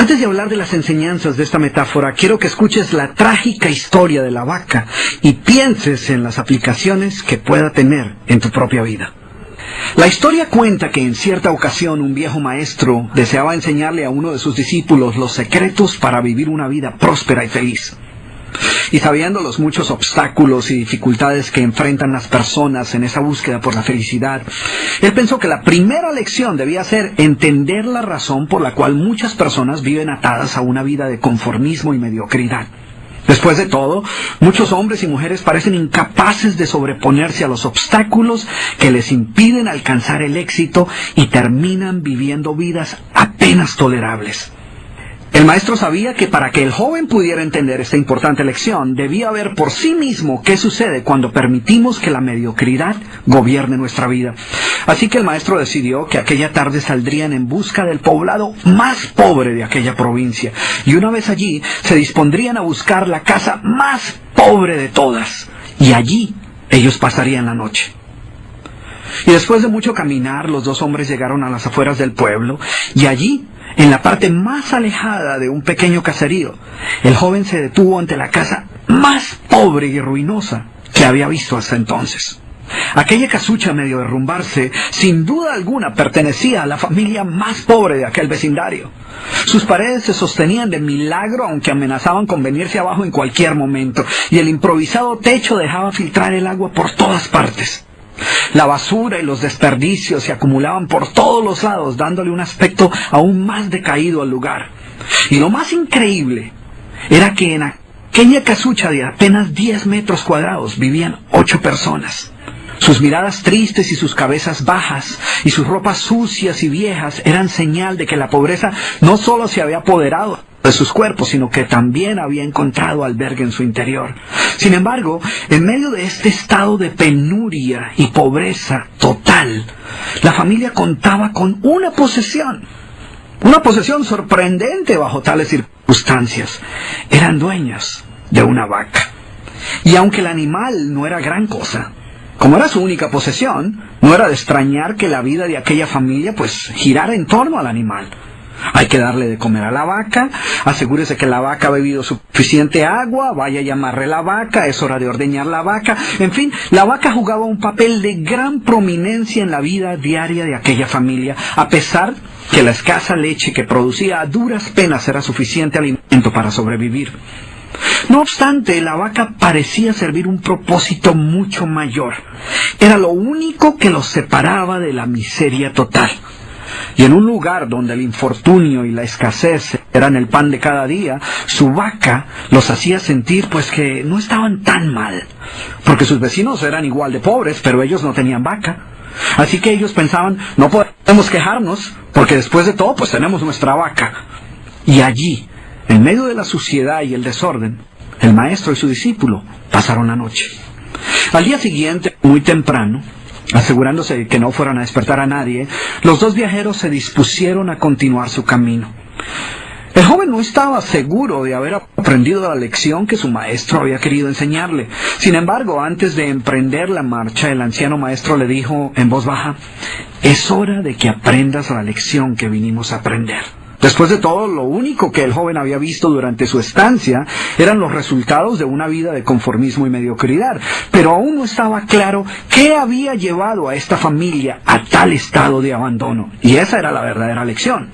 Antes de hablar de las enseñanzas de esta metáfora, quiero que escuches la trágica historia de la vaca y pienses en las aplicaciones que pueda tener en tu propia vida. La historia cuenta que en cierta ocasión un viejo maestro deseaba enseñarle a uno de sus discípulos los secretos para vivir una vida próspera y feliz. Y sabiendo los muchos obstáculos y dificultades que enfrentan las personas en esa búsqueda por la felicidad, él pensó que la primera lección debía ser entender la razón por la cual muchas personas viven atadas a una vida de conformismo y mediocridad. Después de todo, muchos hombres y mujeres parecen incapaces de sobreponerse a los obstáculos que les impiden alcanzar el éxito y terminan viviendo vidas apenas tolerables. El maestro sabía que para que el joven pudiera entender esta importante lección, debía ver por sí mismo qué sucede cuando permitimos que la mediocridad gobierne nuestra vida. Así que el maestro decidió que aquella tarde saldrían en busca del poblado más pobre de aquella provincia, y una vez allí se dispondrían a buscar la casa más pobre de todas, y allí ellos pasarían la noche. Y después de mucho caminar, los dos hombres llegaron a las afueras del pueblo, y allí, en la parte más alejada de un pequeño caserío, el joven se detuvo ante la casa más pobre y ruinosa que había visto hasta entonces. Aquella casucha, medio derrumbarse, sin duda alguna pertenecía a la familia más pobre de aquel vecindario. Sus paredes se sostenían de milagro, aunque amenazaban con venirse abajo en cualquier momento, y el improvisado techo dejaba filtrar el agua por todas partes. La basura y los desperdicios se acumulaban por todos los lados, dándole un aspecto aún más decaído al lugar. Y lo más increíble era que en aquella casucha de apenas 10 metros cuadrados vivían 8 personas. Sus miradas tristes y sus cabezas bajas y sus ropas sucias y viejas eran señal de que la pobreza no solo se había apoderado de sus cuerpos, sino que también había encontrado albergue en su interior. Sin embargo, en medio de este estado de penuria y pobreza total, la familia contaba con una posesión sorprendente bajo tales circunstancias. Eran dueños de una vaca. Y aunque el animal no era gran cosa, como era su única posesión, no era de extrañar que la vida de aquella familia girara en torno al animal. Hay que darle de comer a la vaca, asegúrese que la vaca ha bebido suficiente agua, vaya y amarre la vaca, es hora de ordeñar la vaca. En fin, la vaca jugaba un papel de gran prominencia en la vida diaria de aquella familia, a pesar que la escasa leche que producía a duras penas era suficiente alimento para sobrevivir. No obstante, la vaca parecía servir un propósito mucho mayor. Era lo único que los separaba de la miseria total. Y en un lugar donde el infortunio y la escasez eran el pan de cada día, su vaca los hacía sentir que no estaban tan mal, porque sus vecinos eran igual de pobres, pero ellos no tenían vaca. Así que ellos pensaban, no podemos quejarnos, porque después de todo tenemos nuestra vaca. Y allí, en medio de la suciedad y el desorden, el maestro y su discípulo pasaron la noche. Al día siguiente, muy temprano, asegurándose de que no fueran a despertar a nadie, los dos viajeros se dispusieron a continuar su camino. El joven no estaba seguro de haber aprendido la lección que su maestro había querido enseñarle. Sin embargo, antes de emprender la marcha, el anciano maestro le dijo en voz baja: «Es hora de que aprendas la lección que vinimos a aprender». Después de todo, lo único que el joven había visto durante su estancia eran los resultados de una vida de conformismo y mediocridad, pero aún no estaba claro qué había llevado a esta familia a tal estado de abandono, y esa era la verdadera lección.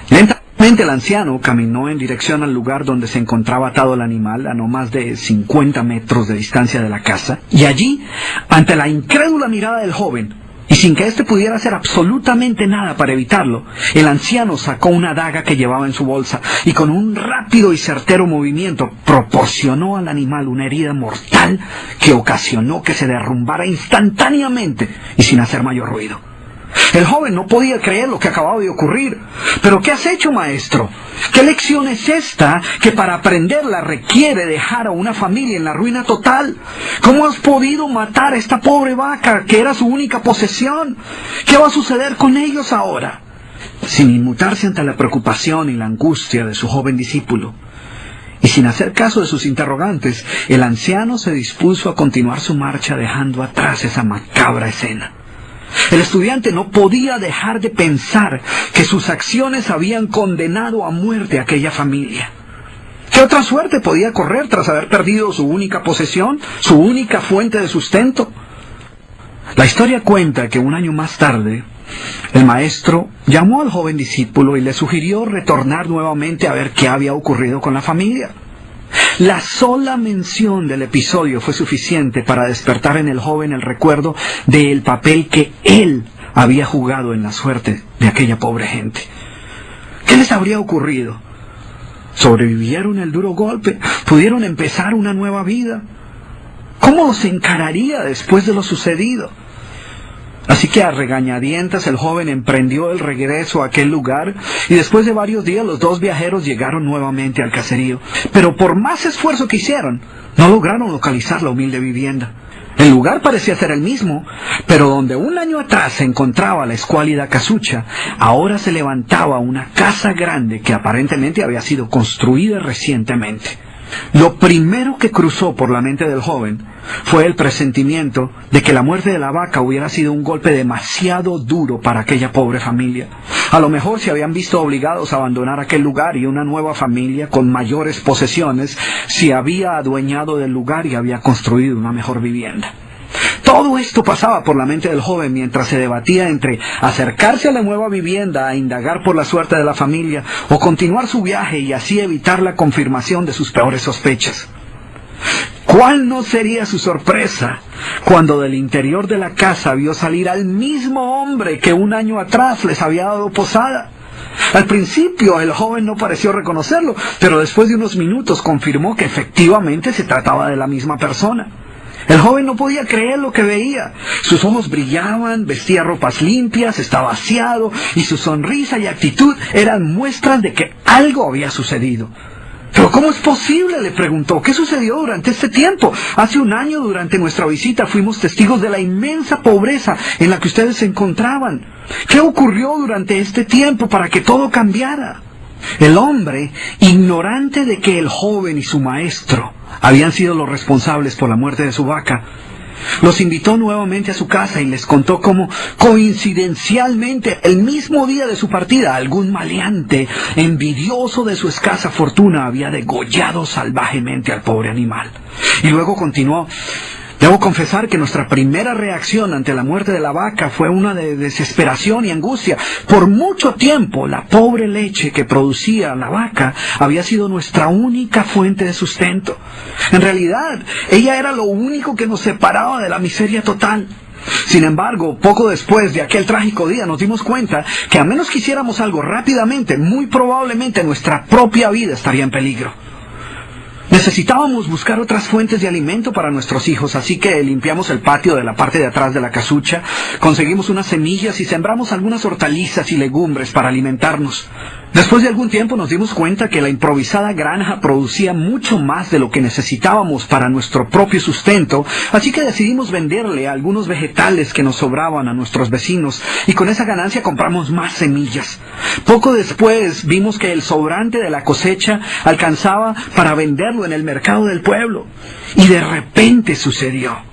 Lentamente el anciano caminó en dirección al lugar donde se encontraba atado el animal, a no más de 50 metros de distancia de la casa, y allí, ante la incrédula mirada del joven, y sin que éste pudiera hacer absolutamente nada para evitarlo, el anciano sacó una daga que llevaba en su bolsa y con un rápido y certero movimiento proporcionó al animal una herida mortal que ocasionó que se derrumbara instantáneamente y sin hacer mayor ruido. El joven no podía creer lo que acababa de ocurrir. «¿Pero qué has hecho, maestro? ¿Qué lección es esta que para aprenderla requiere dejar a una familia en la ruina total? ¿Cómo has podido matar a esta pobre vaca que era su única posesión? ¿Qué va a suceder con ellos ahora?» Sin inmutarse ante la preocupación y la angustia de su joven discípulo, y sin hacer caso de sus interrogantes, el anciano se dispuso a continuar su marcha dejando atrás esa macabra escena. El estudiante no podía dejar de pensar que sus acciones habían condenado a muerte a aquella familia. ¿Qué otra suerte podía correr tras haber perdido su única posesión, su única fuente de sustento? La historia cuenta que un año más tarde, el maestro llamó al joven discípulo y le sugirió retornar nuevamente a ver qué había ocurrido con la familia. La sola mención del episodio fue suficiente para despertar en el joven el recuerdo del papel que él había jugado en la suerte de aquella pobre gente. ¿Qué les habría ocurrido? ¿Sobrevivieron el duro golpe? ¿Pudieron empezar una nueva vida? ¿Cómo los encararía después de lo sucedido? Así que a regañadientas el joven emprendió el regreso a aquel lugar y después de varios días los dos viajeros llegaron nuevamente al caserío. Pero por más esfuerzo que hicieron, no lograron localizar la humilde vivienda. El lugar parecía ser el mismo, pero donde un año atrás se encontraba la escuálida casucha, ahora se levantaba una casa grande que aparentemente había sido construida recientemente. Lo primero que cruzó por la mente del joven fue el presentimiento de que la muerte de la vaca hubiera sido un golpe demasiado duro para aquella pobre familia. A lo mejor se habían visto obligados a abandonar aquel lugar y una nueva familia con mayores posesiones se había adueñado del lugar y había construido una mejor vivienda. Todo esto pasaba por la mente del joven mientras se debatía entre acercarse a la nueva vivienda a indagar por la suerte de la familia o continuar su viaje y así evitar la confirmación de sus peores sospechas. ¿Cuál no sería su sorpresa cuando del interior de la casa vio salir al mismo hombre que un año atrás les había dado posada? Al principio el joven no pareció reconocerlo, pero después de unos minutos confirmó que efectivamente se trataba de la misma persona. El joven no podía creer lo que veía. Sus ojos brillaban, vestía ropas limpias, estaba aseado y su sonrisa y actitud eran muestras de que algo había sucedido. ¿Pero cómo es posible?, le preguntó. ¿Qué sucedió durante este tiempo? Hace un año, durante nuestra visita, fuimos testigos de la inmensa pobreza en la que ustedes se encontraban. ¿Qué ocurrió durante este tiempo para que todo cambiara? El hombre, ignorante de que el joven y su maestro habían sido los responsables por la muerte de su vaca, los invitó nuevamente a su casa y les contó cómo, coincidencialmente, el mismo día de su partida, algún maleante, envidioso de su escasa fortuna, había degollado salvajemente al pobre animal. Y luego continuó: debo confesar que nuestra primera reacción ante la muerte de la vaca fue una de desesperación y angustia. Por mucho tiempo, la pobre leche que producía la vaca había sido nuestra única fuente de sustento. En realidad, ella era lo único que nos separaba de la miseria total. Sin embargo, poco después de aquel trágico día nos dimos cuenta que a menos que hiciéramos algo rápidamente, muy probablemente nuestra propia vida estaría en peligro. Necesitábamos buscar otras fuentes de alimento para nuestros hijos, así que limpiamos el patio de la parte de atrás de la casucha, conseguimos unas semillas y sembramos algunas hortalizas y legumbres para alimentarnos. Después de algún tiempo nos dimos cuenta que la improvisada granja producía mucho más de lo que necesitábamos para nuestro propio sustento, así que decidimos venderle algunos vegetales que nos sobraban a nuestros vecinos y con esa ganancia compramos más semillas. Poco después vimos que el sobrante de la cosecha alcanzaba para venderlo en el mercado del pueblo y de repente sucedió.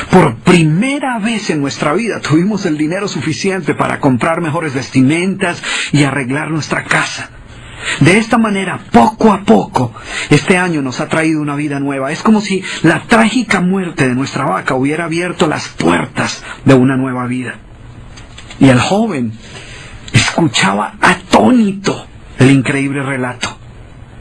Por primera vez en nuestra vida tuvimos el dinero suficiente para comprar mejores vestimentas y arreglar nuestra casa. De esta manera, poco a poco, este año nos ha traído una vida nueva. Es como si la trágica muerte de nuestra vaca hubiera abierto las puertas de una nueva vida. Y el joven escuchaba atónito el increíble relato.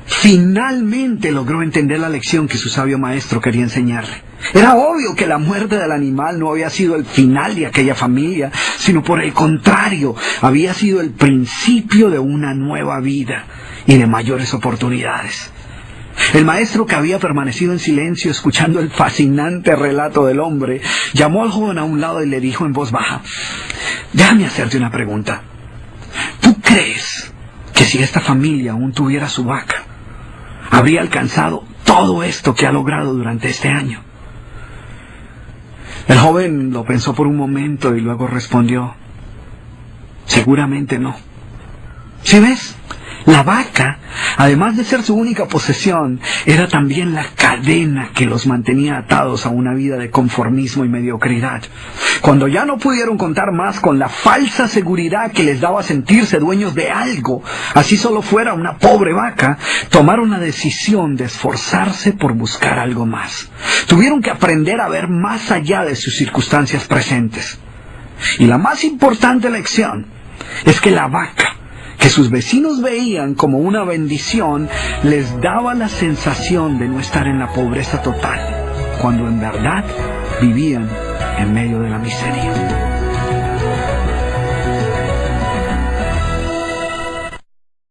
Finalmente logró entender la lección que su sabio maestro quería enseñarle. Era obvio que la muerte del animal no había sido el final de aquella familia, sino por el contrario, había sido el principio de una nueva vida y de mayores oportunidades. El maestro, que había permanecido en silencio escuchando el fascinante relato del hombre, llamó al joven a un lado y le dijo en voz baja: déjame hacerte una pregunta. ¿Tú crees que si esta familia aún tuviera su vaca, habría alcanzado todo esto que ha logrado durante este año? El joven lo pensó por un momento y luego respondió: seguramente no. ¿Sí ves? La vaca, además de ser su única posesión, era también la cadena que los mantenía atados a una vida de conformismo y mediocridad. Cuando ya no pudieron contar más con la falsa seguridad que les daba sentirse dueños de algo, así solo fuera una pobre vaca, tomaron la decisión de esforzarse por buscar algo más. Tuvieron que aprender a ver más allá de sus circunstancias presentes. Y la más importante lección es que la vaca, que sus vecinos veían como una bendición, les daba la sensación de no estar en la pobreza total, cuando en verdad vivían en medio de la miseria.